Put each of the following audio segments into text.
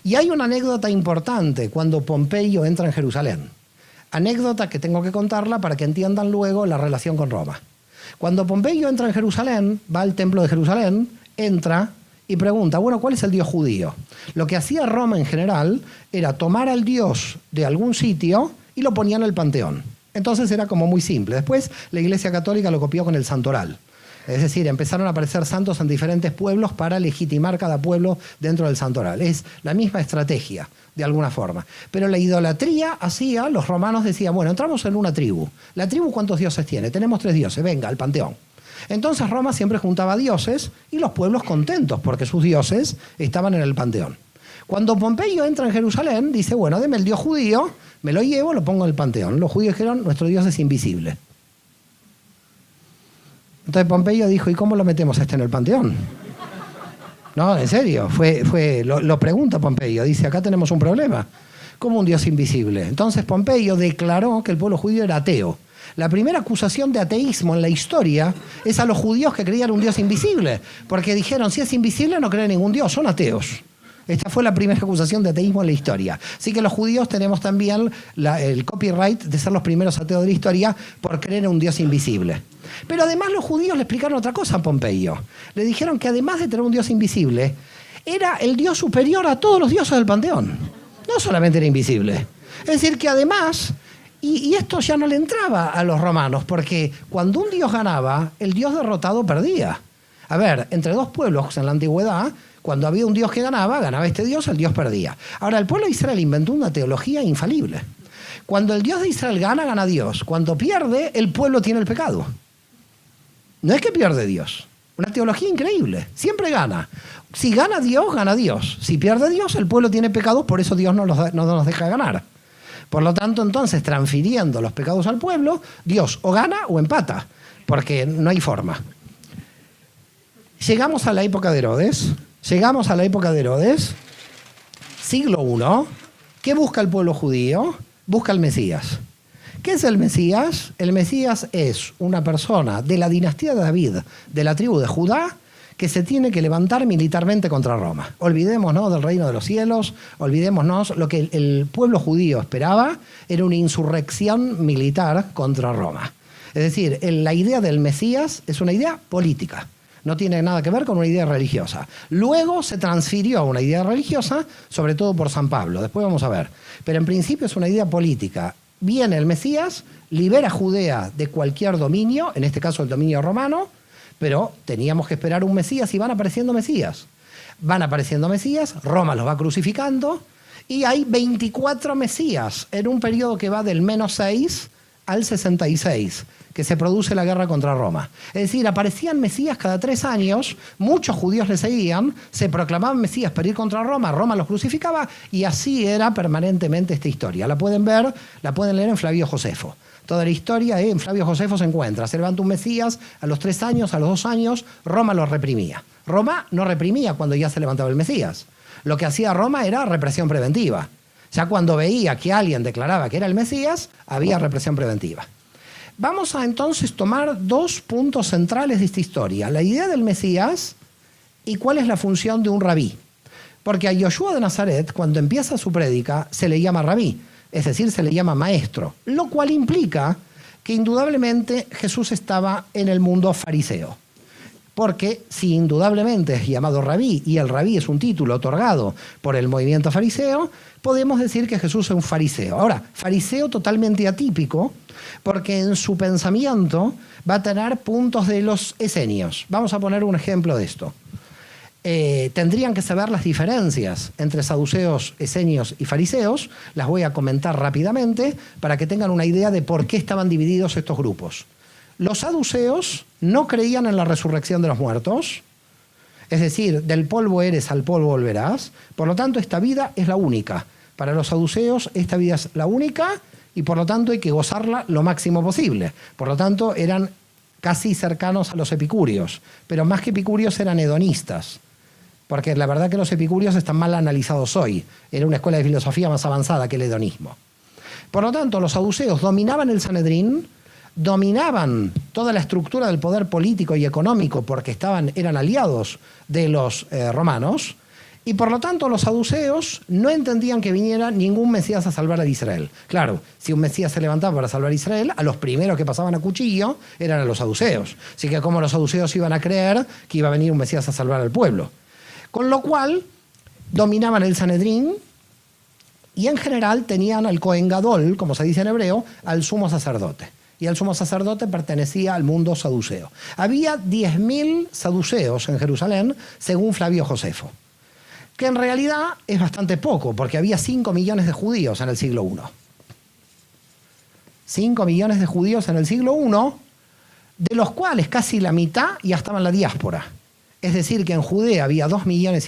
Y hay una anécdota importante cuando Pompeyo entra en Jerusalén. Anécdota que tengo que contarla para que entiendan luego la relación con Roma. Cuando Pompeyo entra en Jerusalén, va al templo de Jerusalén, entra y pregunta, bueno, ¿cuál es el dios judío? Lo que hacía Roma en general era tomar al dios de algún sitio y lo ponía en el panteón. Entonces era como muy simple. Después la Iglesia Católica lo copió con el santoral. Es decir, empezaron a aparecer santos en diferentes pueblos para legitimar cada pueblo dentro del santoral. Es la misma estrategia, de alguna forma. Pero la idolatría hacía, los romanos decían, bueno, entramos en una tribu. ¿La tribu cuántos dioses tiene? Tenemos 3 dioses, venga, al panteón. Entonces Roma siempre juntaba dioses y los pueblos contentos porque sus dioses estaban en el panteón. Cuando Pompeyo entra en Jerusalén, dice, bueno, deme el dios judío, me lo llevo, lo pongo en el panteón. Los judíos dijeron, nuestro dios es invisible. Entonces Pompeyo dijo, ¿y cómo lo metemos en el panteón? No, en serio, lo pregunta Pompeyo, dice, acá tenemos un problema. ¿Cómo un dios invisible? Entonces Pompeyo declaró que el pueblo judío era ateo. La primera acusación de ateísmo en la historia es a los judíos que creían un dios invisible, porque dijeron, si es invisible no creen ningún dios, son ateos. Esta fue la primera acusación de ateísmo en la historia. Así que los judíos tenemos también el copyright de ser los primeros ateos de la historia por creer en un dios invisible. Pero además los judíos le explicaron otra cosa a Pompeyo. Le dijeron que además de tener un dios invisible, era el dios superior a todos los dioses del panteón. No solamente era invisible. Es decir, que además, y esto ya no le entraba a los romanos, porque cuando un dios ganaba, el dios derrotado perdía. A ver, entre dos pueblos en la antigüedad, cuando había un dios que ganaba este dios, el dios perdía. Ahora, el pueblo de Israel inventó una teología infalible. Cuando el Dios de Israel gana, gana Dios. Cuando pierde, el pueblo tiene el pecado. No es que pierde Dios. Una teología increíble. Siempre gana. Si gana Dios, gana Dios. Si pierde Dios, el pueblo tiene pecados, por eso Dios no nos deja ganar. Por lo tanto, entonces, transfiriendo los pecados al pueblo, Dios o gana o empata, porque no hay forma. Llegamos a la época de Herodes. Siglo I. ¿Qué busca el pueblo judío? Busca el Mesías. ¿Qué es el Mesías? El Mesías es una persona de la dinastía de David, de la tribu de Judá, que se tiene que levantar militarmente contra Roma. Olvidémonos del reino de los cielos, olvidémonos lo que el pueblo judío esperaba, era una insurrección militar contra Roma. Es decir, la idea del Mesías es una idea política. No tiene nada que ver con una idea religiosa. Luego se transfirió a una idea religiosa, sobre todo por San Pablo. Después vamos a ver. Pero en principio es una idea política. Viene el Mesías, libera a Judea de cualquier dominio, en este caso el dominio romano, pero teníamos que esperar un Mesías y van apareciendo Mesías. Roma los va crucificando y hay 24 Mesías en un periodo que va del -6 al 66, que se produce la guerra contra Roma. Es decir, aparecían Mesías cada 3 años, muchos judíos le seguían, se proclamaban Mesías para ir contra Roma, Roma los crucificaba y así era permanentemente esta historia. La pueden ver, la pueden leer en Flavio Josefo. Toda la historia en Flavio Josefo se encuentra. Se levanta un Mesías a los 3 años, a los 2 años, Roma lo reprimía. Roma no reprimía cuando ya se levantaba el Mesías. Lo que hacía Roma era represión preventiva. Ya cuando veía que alguien declaraba que era el Mesías, había represión preventiva. Vamos a entonces tomar 2 puntos centrales de esta historia. La idea del Mesías y cuál es la función de un rabí. Porque a Yoshua de Nazaret, cuando empieza su prédica, se le llama rabí, es decir, se le llama maestro, lo cual implica que indudablemente Jesús estaba en el mundo fariseo. Porque si indudablemente es llamado rabí, y el rabí es un título otorgado por el movimiento fariseo, podemos decir que Jesús es un fariseo. Ahora, fariseo totalmente atípico, porque en su pensamiento va a tener puntos de los esenios. Vamos a poner un ejemplo de esto. Tendrían que saber las diferencias entre saduceos, esenios y fariseos. Las voy a comentar rápidamente para que tengan una idea de por qué estaban divididos estos grupos. Los saduceos no creían en la resurrección de los muertos, es decir, del polvo eres, al polvo volverás. Por lo tanto, esta vida es la única. Para los saduceos, esta vida es la única y por lo tanto hay que gozarla lo máximo posible. Por lo tanto, eran casi cercanos a los epicúreos, pero más que epicúreos eran hedonistas. Porque la verdad que los epicúreos están mal analizados hoy. Era una escuela de filosofía más avanzada que el hedonismo. Por lo tanto, los saduceos dominaban el Sanedrín, dominaban toda la estructura del poder político y económico porque eran aliados de los romanos Y por lo tanto los saduceos no entendían que viniera ningún Mesías a salvar a Israel. Claro, si un Mesías se levantaba para salvar a Israel, a los primeros que pasaban a cuchillo eran a los saduceos. Así que ¿cómo los saduceos iban a creer que iba a venir un Mesías a salvar al pueblo? Con lo cual dominaban el Sanedrín y en general tenían al Cohen Gadol, como se dice en hebreo, al sumo sacerdote. Y el sumo sacerdote pertenecía al mundo saduceo. Había 10.000 saduceos en Jerusalén, según Flavio Josefo, que en realidad es bastante poco, porque había 5 millones de judíos en el siglo I. 5 millones de judíos en el siglo I, de los cuales casi la mitad ya estaba en la diáspora. Es decir, que en Judea había 2,5 millones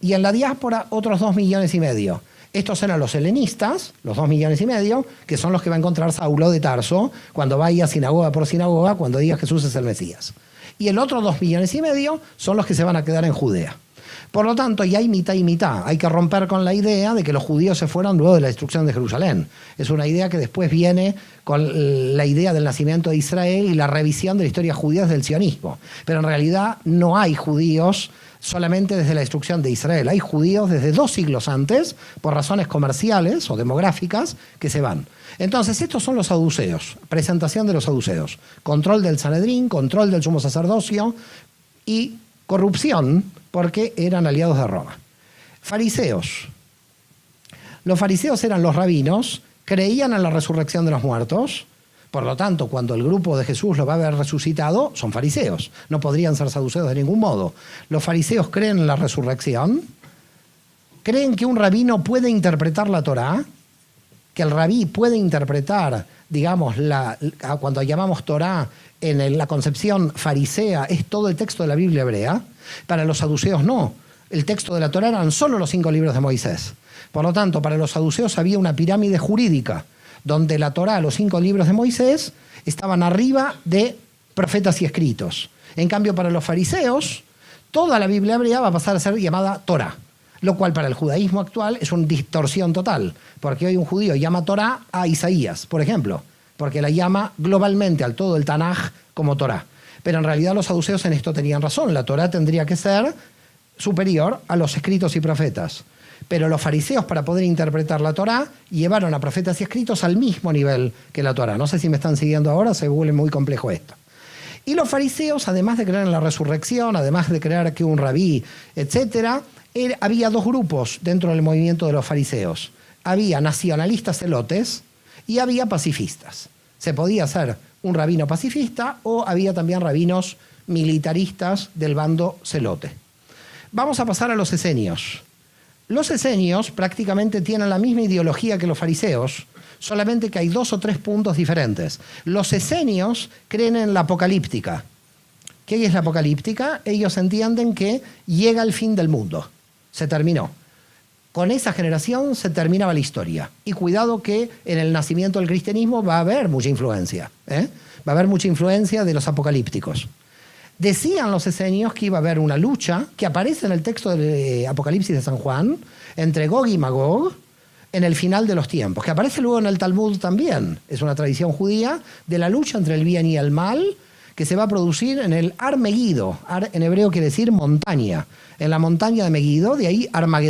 y en la diáspora otros 2,5 millones. Estos eran los helenistas, los 2,5 millones, que son los que va a encontrar Saulo de Tarso cuando vaya sinagoga por sinagoga, cuando diga Jesús es el Mesías. Y el otro 2,5 millones son los que se van a quedar en Judea. Por lo tanto, ya hay mitad y mitad. Hay que romper con la idea de que los judíos se fueron luego de la destrucción de Jerusalén. Es una idea que después viene con la idea del nacimiento de Israel y la revisión de la historia judía desde el sionismo. Pero en realidad no hay judíos solamente desde la destrucción de Israel. Hay judíos desde 2 siglos antes, por razones comerciales o demográficas, que se van. Entonces, estos son los saduceos. Presentación de los saduceos. Control del Sanedrín, control del sumo sacerdocio y corrupción, porque eran aliados de Roma. Fariseos. Los fariseos eran los rabinos, creían en la resurrección de los muertos. Por lo tanto, cuando el grupo de Jesús lo va a ver resucitado, son fariseos. No podrían ser saduceos de ningún modo. Los fariseos creen en la resurrección, creen que un rabino puede interpretar la Torá, que el rabí puede interpretar, digamos, cuando llamamos Torá en la concepción farisea, es todo el texto de la Biblia hebrea. Para los saduceos no. El texto de la Torá eran solo los 5 libros de Moisés. Por lo tanto, para los saduceos había una pirámide jurídica, donde la Torá, los 5 libros de Moisés, estaban arriba de profetas y escritos. En cambio, para los fariseos, toda la Biblia hebrea va a pasar a ser llamada Torá, lo cual para el judaísmo actual es una distorsión total, porque hoy un judío llama Torá a Isaías, por ejemplo, porque la llama globalmente al todo el Tanaj como Torá. Pero en realidad los saduceos en esto tenían razón. La Torá tendría que ser superior a los escritos y profetas. Pero los fariseos, para poder interpretar la Torá, llevaron a profetas y escritos al mismo nivel que la Torá. No sé si me están siguiendo ahora, se vuelve muy complejo esto. Y los fariseos, además de creer en la resurrección, además de creer que un rabí, etc., había 2 grupos dentro del movimiento de los fariseos. Había nacionalistas celotes y había pacifistas. Se podía ser un rabino pacifista o había también rabinos militaristas del bando celote. Vamos a pasar a los esenios. Los esenios prácticamente tienen la misma ideología que los fariseos, solamente que hay 2 o 3 puntos diferentes. Los esenios creen en la apocalíptica. ¿Qué es la apocalíptica? Ellos entienden que llega el fin del mundo. Se terminó. Con esa generación se terminaba la historia. Y cuidado que en el nacimiento del cristianismo va a haber mucha influencia. Va a haber mucha influencia de los apocalípticos. Decían los esenios que iba a haber una lucha, que aparece en el texto del Apocalipsis de San Juan, entre Gog y Magog, en el final de los tiempos, que aparece luego en el Talmud también. Es una tradición judía de la lucha entre el bien y el mal, que se va a producir en el Ar Megido. Ar en hebreo quiere decir montaña. En la montaña de Megido, de ahí Armagedón.